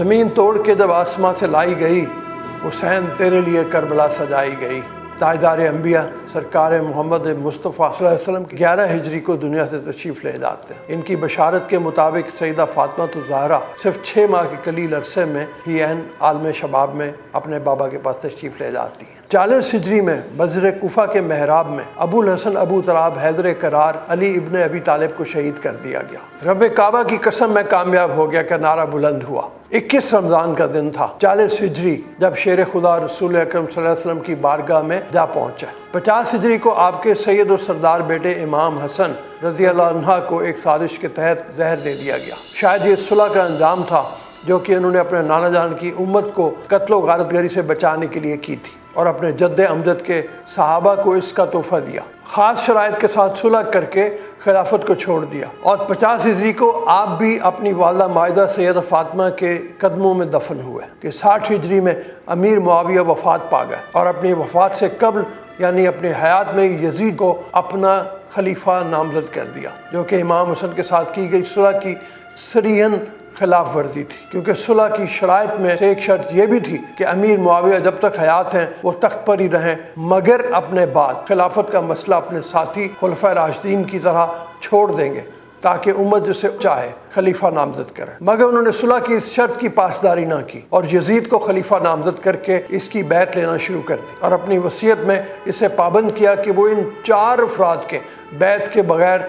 زمین توڑ کے جب آسماں سے لائی گئی، حسین تیرے لیے کربلا سجائی گئی۔ تاجدار انبیاء سرکار محمد مصطفیٰ صلی اللہ علیہ وسلم 11 ہجری کو دنیا سے تشریف لے جاتے ہیں۔ ان کی بشارت کے مطابق سیدہ فاطمہ الزہرا صرف 6 ماہ کے قلیل عرصے میں ہی عین عالم شباب میں اپنے بابا کے پاس تشریف لے جاتی ہیں۔ 40 ہجری میں مسجد کوفہ کے محراب میں ابو الحسن ابو تراب حیدر کرار علی ابن ابی طالب کو شہید کر دیا گیا۔ رب کعبہ کی قسم میں کامیاب ہو گیا کا نعرہ بلند ہوا۔ 21 رمضان کا دن تھا 40 ہجری جب شیر خدا رسول اکرم صلی اللہ علیہ وسلم کی بارگاہ میں جا پہنچا۔ 50 ہجری کو آپ کے سید و سردار بیٹے امام حسن رضی اللہ عنہ کو ایک سازش کے تحت زہر دے دیا گیا۔ شاید یہ صلح کا انجام تھا جو کہ انہوں نے اپنے نانا جان کی امت کو قتل و غارت گری سے بچانے کے لیے کی تھی، اور اپنے جد امجد کے صحابہ کو اس کا تحفہ دیا۔ خاص شرائط کے ساتھ صلح کر کے خلافت کو چھوڑ دیا، اور 50 ہجری کو آپ بھی اپنی والدہ مائدہ سیدہ فاطمہ کے قدموں میں دفن ہوئے کہ 60 ہجری میں امیر معاویہ وفات پا گئے، اور اپنی وفات سے قبل یعنی اپنی حیات میں یزید کو اپنا خلیفہ نامزد کر دیا، جو کہ امام حسن کے ساتھ کی گئی صلح کی صریحاً خلاف ورزی تھی، کیونکہ صلح کی شرائط میں سے ایک شرط یہ بھی تھی کہ امیر معاویہ جب تک حیات ہیں وہ تخت پر ہی رہیں، مگر اپنے بعد خلافت کا مسئلہ اپنے ساتھی خلفائے راشدین کی طرح چھوڑ دیں گے تاکہ امت جسے چاہے خلیفہ نامزد کرے۔ مگر انہوں نے صلح کی اس شرط کی پاسداری نہ کی اور یزید کو خلیفہ نامزد کر کے اس کی بیعت لینا شروع کر دی، اور اپنی وصیت میں اسے پابند کیا کہ وہ ان 4 افراد کے بیعت کے بغیر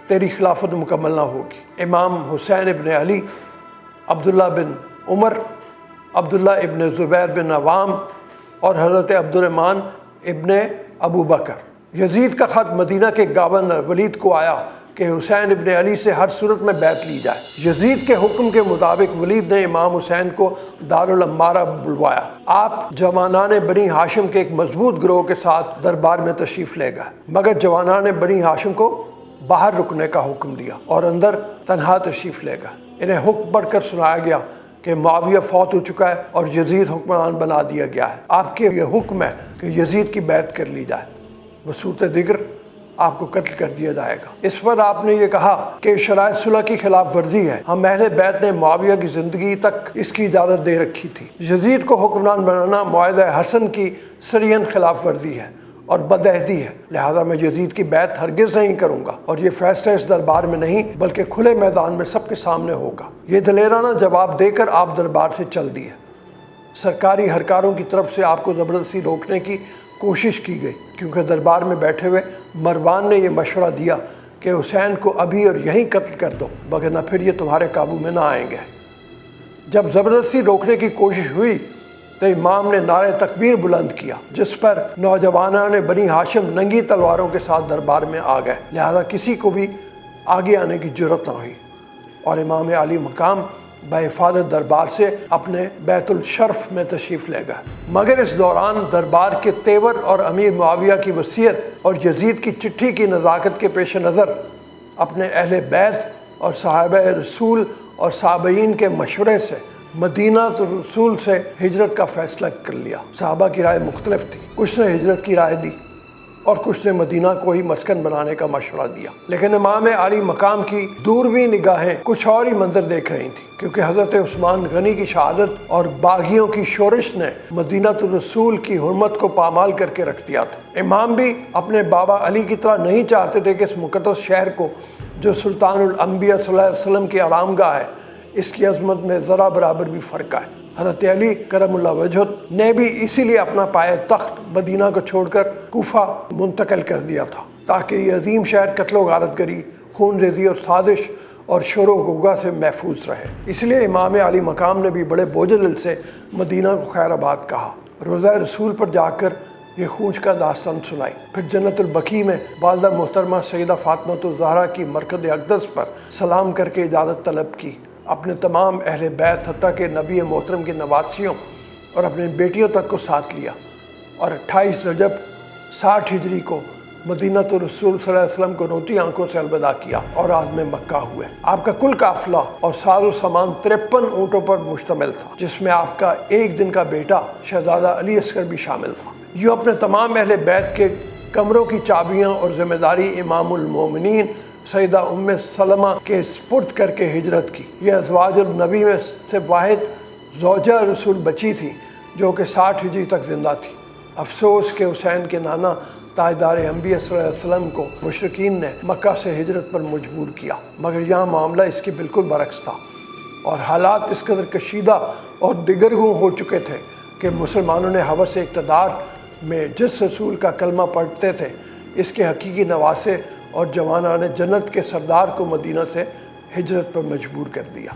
تیری خلافت مکمل نہ ہوگی: امام حسین ابن علی، عبداللہ بن عمر، عبداللہ ابن زبیر بن عوام، اور حضرت عبد الرحمن ابن ابو بکر۔ یزید کا خط مدینہ کے گورنر ولید کو آیا کہ حسین ابن علی سے ہر صورت میں بیعت لی جائے۔ یزید کے حکم کے مطابق ولید نے امام حسین کو دارالامارہ بلوایا۔ آپ جوانان بنی ہاشم کے ایک مضبوط گروہ کے ساتھ دربار میں تشریف لے گئے، مگر جوانان بنی ہاشم کو باہر رکنے کا حکم دیا اور اندر تنہا تشریف لے گئے۔ انہیں حکم پڑھ کر سنایا گیا کہ معاویہ فوت ہو چکا ہے اور یزید حکمران بنا دیا گیا ہے۔ آپ کے یہ حکم ہے کہ یزید کی بیعت کر لی جائے، بصورت دیگر آپ کو قتل کر دیا جائے گا۔ اس پر آپ نے یہ کہا کہ شرائط صلح کی خلاف ورزی ہے، ہم اہل بیت نے معاویہ کی زندگی تک اس کی اجازت دے رکھی تھی۔ یزید کو حکمران بنانا معاہدہ حسن کی صریحاً خلاف ورزی ہے اور بدعہدی ہے، لہذا میں یزید کی بیعت ہرگز نہیں کروں گا، اور یہ فیصلہ اس دربار میں نہیں بلکہ کھلے میدان میں سب کے سامنے ہوگا۔ یہ دلیرانہ جواب دے کر آپ دربار سے چل دیے۔ سرکاری اہلکاروں کی طرف سے آپ کو زبردستی روکنے کی کوشش کی گئی، کیونکہ دربار میں بیٹھے ہوئے مروان نے یہ مشورہ دیا کہ حسین کو ابھی اور یہیں قتل کر دو، وگرنہ پھر یہ تمہارے قابو میں نہ آئیں گے۔ جب زبردستی روکنے کی کوشش ہوئی تو امام نے نعرہ تکبیر بلند کیا، جس پر نوجوانان بنی ہاشم ننگی تلواروں کے ساتھ دربار میں آ گئے، لہذا کسی کو بھی آگے آنے کی جرأت نہ ہوئی، اور امام علی مقام بحفاظت دربار سے اپنے بیت الشرف میں تشریف لے گئے۔ مگر اس دوران دربار کے تیور اور امیر معاویہ کی وصیت اور یزید کی چٹھی کی نزاکت کے پیش نظر اپنے اہل بیت اور صحابہ رسول اور صحابین کے مشورے سے مدینہ رسول سے ہجرت کا فیصلہ کر لیا۔ صحابہ کی رائے مختلف تھی، کچھ نے ہجرت کی رائے دی اور کچھ نے مدینہ کو ہی مسکن بنانے کا مشورہ دیا، لیکن امام علی مقام کی دوربین نگاہیں کچھ اور ہی منظر دیکھ رہی تھیں، کیونکہ حضرت عثمان غنی کی شہادت اور باغیوں کی شورش نے مدینہ رسول کی حرمت کو پامال کر کے رکھ دیا تھا۔ امام بھی اپنے بابا علی کی طرح نہیں چاہتے تھے کہ اس مقدس شہر کو، جو سلطان الانبیاء صلی اللہ علیہ وسلم کی آرام گاہ ہے، اس کی عظمت میں ذرا برابر بھی فرق آئے۔ حضرت علی کرم اللہ وجہہ نے بھی اسی لیے اپنا پائے تخت مدینہ کو چھوڑ کر کوفہ منتقل کر دیا تھا، تاکہ یہ عظیم شہر قتل و غارت گری، خون ریزی اور سازش اور شور و غوغا سے محفوظ رہے۔ اس لیے امام علی مقام نے بھی بڑے بوجھ دل سے مدینہ کو خیر آباد کہا، روضہ رسول پر جا کر یہ خونچ کا داستان سنائی، پھر جنت البقیع میں والدہ محترمہ سیدہ فاطمہ الزہرا کی مرکز اقدس پر سلام کر کے اجازت طلب کی، اپنے تمام اہل بیت حتیٰ کہ نبی محترم کے نواسیوں اور اپنے بیٹیوں تک کو ساتھ لیا، اور 28 رجب 60 ہجری کو مدینہ رسول صلی اللہ علیہ وسلم کو روتی آنکھوں سے الوداع کیا اور عازم مکہ ہوئے۔ آپ کا کل قافلہ اور ساز و سامان 53 اونٹوں پر مشتمل تھا، جس میں آپ کا ایک دن کا بیٹا شہزادہ علی اصغر بھی شامل تھا۔ یوں اپنے تمام اہل بیت کے کمروں کی چابیاں اور ذمہ داری امام المومنین سیدہ ام سلمہ کے سپرد کر کے ہجرت کی۔ یہ ازواج النبی میں سے واحد زوجہ رسول بچی تھی جو کہ 60 ہجری تک زندہ تھی۔ افسوس کہ حسین کے نانا تاجدار انبیاء صلی اللہ علیہ وسلم کو مشرکین نے مکہ سے ہجرت پر مجبور کیا، مگر یہاں معاملہ اس کے بالکل برعکس تھا، اور حالات اس قدر کشیدہ اور دگرگوں ہو چکے تھے کہ مسلمانوں نے ہوس اقتدار میں جس رسول کا کلمہ پڑھتے تھے اس کے حقیقی نواسے اور جوانان جنت کے سردار کو مدینہ سے ہجرت پر مجبور کر دیا۔